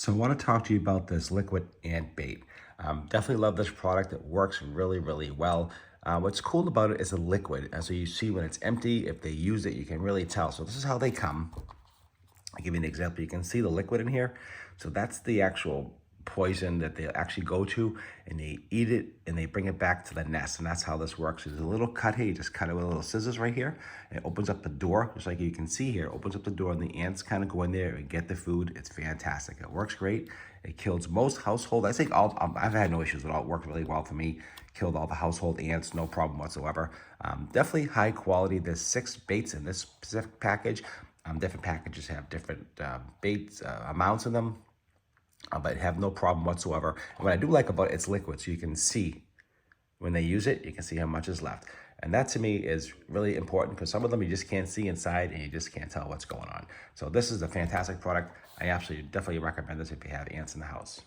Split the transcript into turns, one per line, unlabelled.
So I want to talk to you about this liquid ant bait. Definitely love this product. It works really, really well. What's cool about it is a liquid. And so you see when it's empty, if they use it, you can really tell. So this is how they come. I'll give you an example. You can see the liquid in here. So that's the actual poison that they actually go to, and they eat it and they bring it back to the nest. And that's how this works. There's a little cut here. You just cut it with a little scissors right here. And it opens up the door, just like you can see here. It opens up the door and the ants kind of go in there and get the food. It's fantastic. It works great. It kills most household. I think I've had no issues at all. It worked really well for me. Killed all the household ants, no problem whatsoever. Definitely high quality. There's 6 baits in this specific package. Different packages have different baits amounts in them, but have no problem whatsoever. And what I do like about it, it's liquid, so you can see when they use it, you can see how much is left. And that to me is really important because some of them you just can't see inside and you just can't tell what's going on. So this is a fantastic product. I absolutely definitely recommend this if you have ants in the house.